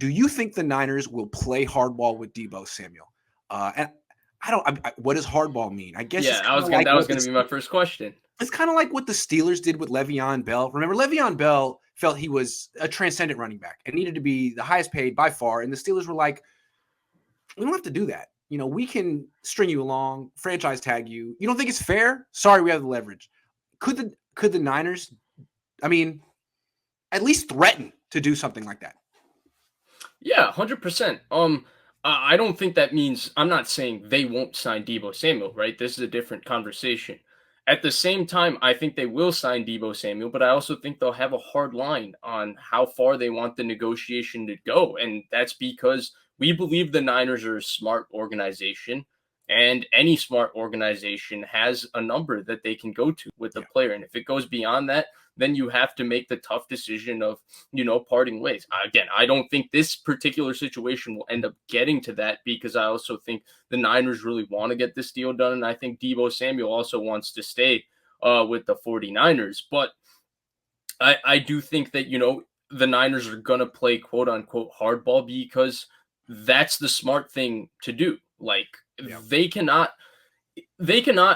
Do you think the Niners will play hardball with Deebo Samuel? And what does hardball mean? I guess that was going to be my first question. It's kind of like what the Steelers did with Le'Veon Bell. Remember, Le'Veon Bell felt he was a transcendent running back and needed to be the highest paid by far. And the Steelers were like, we don't have to do that. We can string you along, franchise tag you. You don't think it's fair? Sorry, we have the leverage. Could the Niners, at least threaten to do something like that? Yeah, 100%. I don't think that means, I'm not saying they won't sign Deebo Samuel, right? This is a different conversation. At the same time, I think they will sign Deebo Samuel, but I also think they'll have a hard line on how far they want the negotiation to go. And that's because we believe the Niners are a smart organization, and any smart organization has a number that they can go to with the player. And if it goes beyond that, then you have to make the tough decision of, parting ways. Again, I don't think this particular situation will end up getting to that, because I also think the Niners really want to get this deal done. And I think Deebo Samuel also wants to stay with the 49ers. But I do think that, the Niners are going to play quote unquote hardball, because that's the smart thing to do. Like, they cannot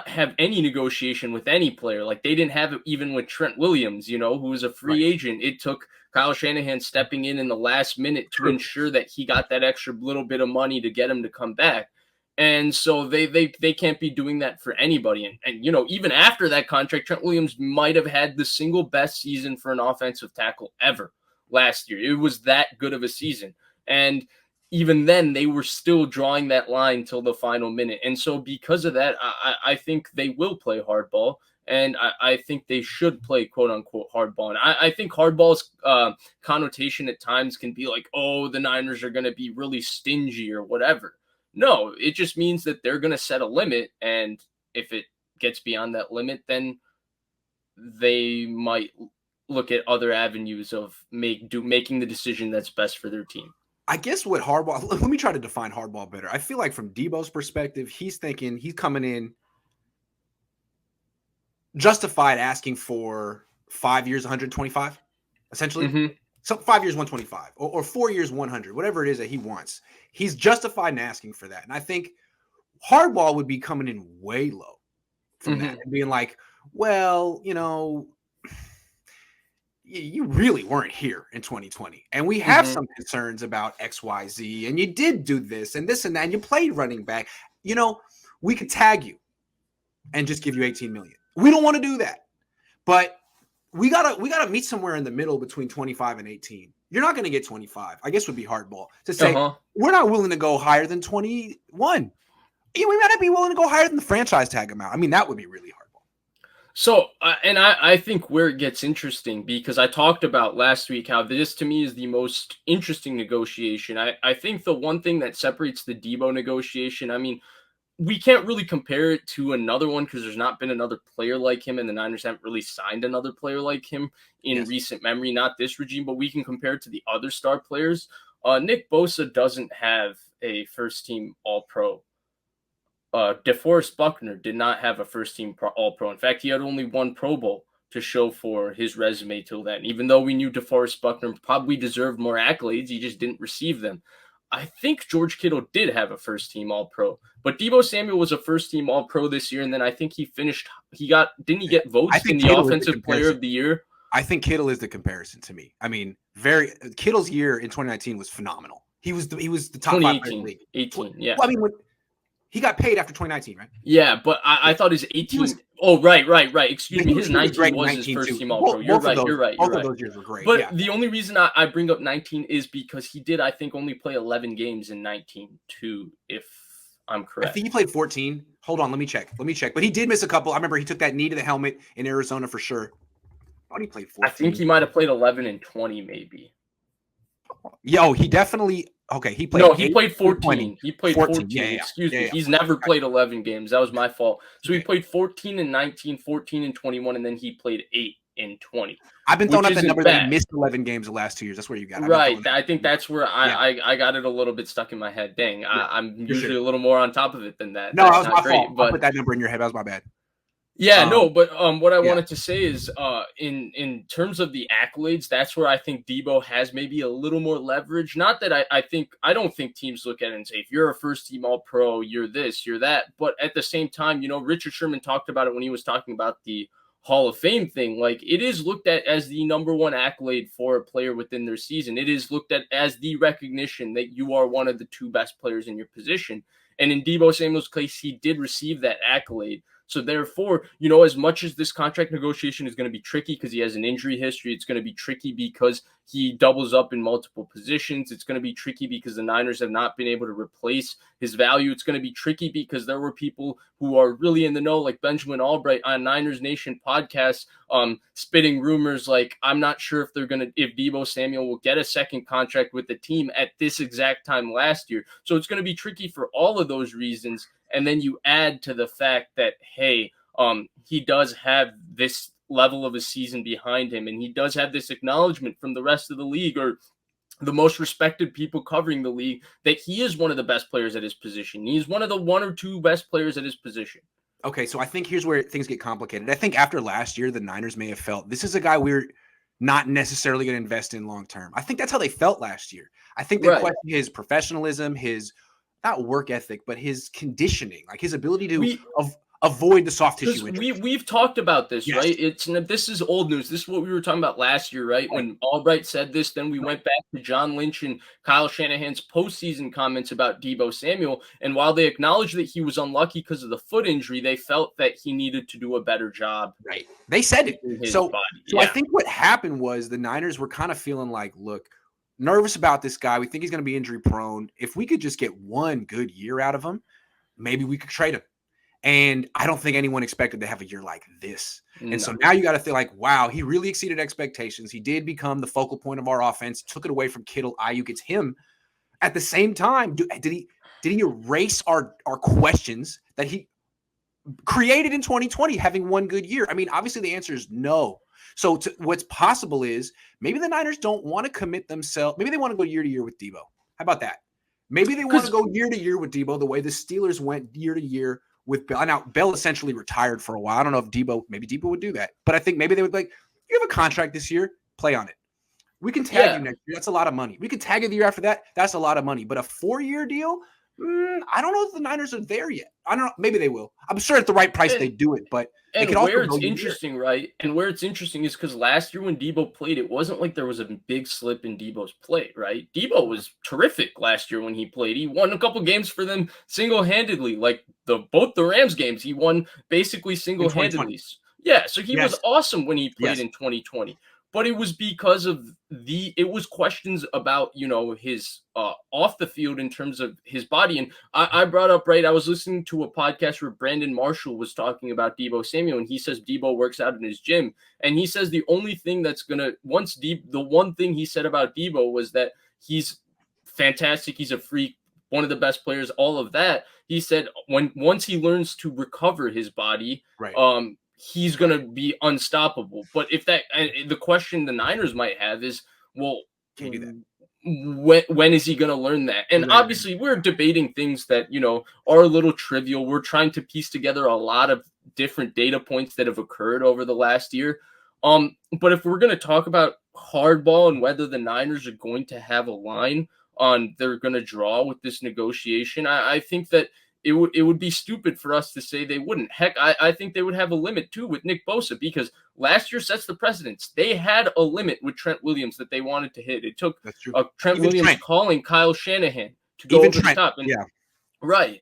have any negotiation with any player. Like, they didn't have it even with Trent Williams, who was a free agent. It took Kyle Shanahan stepping in the last minute to ensure that he got that extra little bit of money to get him to come back. And so they can't be doing that for anybody. And even after that contract, Trent Williams might have had the single best season for an offensive tackle ever last year. It was that good of a season. And even then, they were still drawing that line till the final minute. And so because of that, I think they will play hardball. And I think they should play quote-unquote hardball. And I think hardball's connotation at times can be like, oh, the Niners are going to be really stingy or whatever. No, it just means that they're going to set a limit. And if it gets beyond that limit, then they might look at other avenues of making the decision that's best for their team. I guess what hardball, let me try to define hardball better. I feel like from Deebo's perspective, he's thinking he's coming in justified asking for 5 years, 125, essentially. Mm-hmm. So 5 years, 125, or 4 years, 100, whatever it is that he wants. He's justified in asking for that. And I think hardball would be coming in way low from that and being like, well, you really weren't here in 2020. And we have some concerns about XYZ. And you did do this and that. And you played running back. We could tag you and just give you $18 million. We don't want to do that. But we gotta meet somewhere in the middle between 25 and 18. You're not going to get 25. I guess would be hardball to say we're not willing to go higher than 21. We might not be willing to go higher than the franchise tag amount. That would be really hard. So, and I think where it gets interesting, because I talked about last week how this to me is the most interesting negotiation. I think the one thing that separates the Deebo negotiation, we can't really compare it to another one because there's not been another player like him, and the Niners haven't really signed another player like him in recent memory, not this regime, but we can compare it to the other star players. Nick Bosa doesn't have a first-team All-Pro. DeForest Buckner did not have a first-team All-Pro. In fact, he had only one Pro Bowl to show for his resume till then. Even though we knew DeForest Buckner probably deserved more accolades, he just didn't receive them. I think George Kittle did have a first-team All-Pro. But Deebo Samuel was a first-team All-Pro this year, and then I think didn't he get votes in the Offensive Player of the Year? I think Kittle is the comparison to me. Kittle's year in 2019 was phenomenal. He was the top 5 in the league. 18, yeah. Well, he got paid after 2019, right? Yeah, but I thought his 18 right. Excuse me. His 19 was his first team All-Pro. You're right. Both of those years were great. But the only reason I bring up 19 is because he did, I think, only play 11 games in 19 too, if I'm correct. I think he played 14. Hold on, let me check. But he did miss a couple. I remember he took that knee to the helmet in Arizona for sure. I thought he played 14. I think he might have played 11 and 20 maybe. Yo, he definitely... Okay, he played. No, he played 14. He played 14. Yeah. Excuse me. He's never played 11 games. That was my fault. So he played 14 and 19, 14 and 21, and then he played 8 and 20. I've been throwing out that number that he missed 11 games the last 2 years. That's where you got it. Right. I think that's where I got it a little bit stuck in my head. Dang, I'm usually a little more on top of it than that. No, that was my fault. I put that number in your head. That was my bad. Yeah, no, but what I Yeah. wanted to say is in terms of the accolades, that's where I think Deebo has maybe a little more leverage. Not that I don't think teams look at it and say, if you're a first team all pro, you're this, you're that. But at the same time, Richard Sherman talked about it when he was talking about the Hall of Fame thing. Like, it is looked at as the number one accolade for a player within their season. It is looked at as the recognition that you are one of the two best players in your position. And in Deebo Samuel's case, he did receive that accolade. So therefore, as much as this contract negotiation is going to be tricky because he has an injury history, it's going to be tricky because he doubles up in multiple positions. It's going to be tricky because the Niners have not been able to replace his value. It's going to be tricky because there were people who are really in the know, like Benjamin Albright on Niners Nation podcast, spitting rumors like, I'm not sure if Deebo Samuel will get a second contract with the team at this exact time last year. So it's going to be tricky for all of those reasons. And then you add to the fact that, hey, he does have this level of a season behind him, and he does have this acknowledgement from the rest of the league, or the most respected people covering the league, that he is one of the best players at his position. He's one of the one or two best players at his position. Okay, so I think here's where things get complicated. I think after last year, the Niners may have felt this is a guy we're not necessarily going to invest in long term. I think that's how they felt last year. I think they questioned his professionalism, his not work ethic, but his conditioning, like his ability to avoid the soft tissue injury. We've talked about this, right? This is old news. This is what we were talking about last year, right? When Albright said this, then we went back to John Lynch and Kyle Shanahan's postseason comments about Deebo Samuel. And while they acknowledged that he was unlucky because of the foot injury, they felt that he needed to do a better job. Right. They said it. So I think what happened was the Niners were kind of feeling like, look, nervous about this guy. We think he's going to be injury prone. If we could just get one good year out of him, maybe we could trade him. And I don't think anyone expected to have a year like this. No. And so now you got to think like, wow, he really exceeded expectations. He did become the focal point of our offense, took it away from Kittle, Ayuk. It's him. At the same time, did he erase our questions that he created in 2020, having one good year? I mean, obviously the answer is no. So what's possible is maybe the Niners don't want to commit themselves. Maybe they want to go year to year with Deebo. How about that? Maybe they want to go year to year with Deebo the way the Steelers went year to year with Bell. Now, Bell essentially retired for a while. I don't know if maybe Deebo would do that. But I think maybe they would you have a contract this year, play on it. We can tag you next year. That's a lot of money. We can tag you the year after that. That's a lot of money. But a 4-year deal, I don't know if the Niners are there yet. I don't know. Maybe they will. I'm sure at the right price they do it. But and where it's interesting, right? And where it's interesting is because last year when Deebo played, it wasn't like there was a big slip in Deebo's play, right? Deebo was terrific last year when he played. He won a couple games for them single-handedly. Like both the Rams games, he won basically single-handedly. Yeah, so he was awesome when he played in 2020. But it was because of it was questions about, his off the field in terms of his body. And I brought up, right, I was listening to a podcast where Brandon Marshall was talking about Deebo Samuel, and he says Deebo works out in his gym. And he says the only thing that's going to, the one thing he said about Deebo was that he's fantastic. He's a freak, one of the best players, all of that. He said once he learns to recover his body, he's going to be unstoppable. But if the question the Niners might have is, well, can't do that. When is he going to learn that? And obviously we're debating things that, are a little trivial. We're trying to piece together a lot of different data points that have occurred over the last year. But if we're going to talk about hardball and whether the Niners are going to have a line on they're going to draw with this negotiation, I think that it would be stupid for us to say they wouldn't. Heck, I think they would have a limit too with Nick Bosa, because last year sets the precedence. They had a limit with Trent Williams that they wanted to hit. It took Trent Williams calling Kyle Shanahan to go over the top. Right.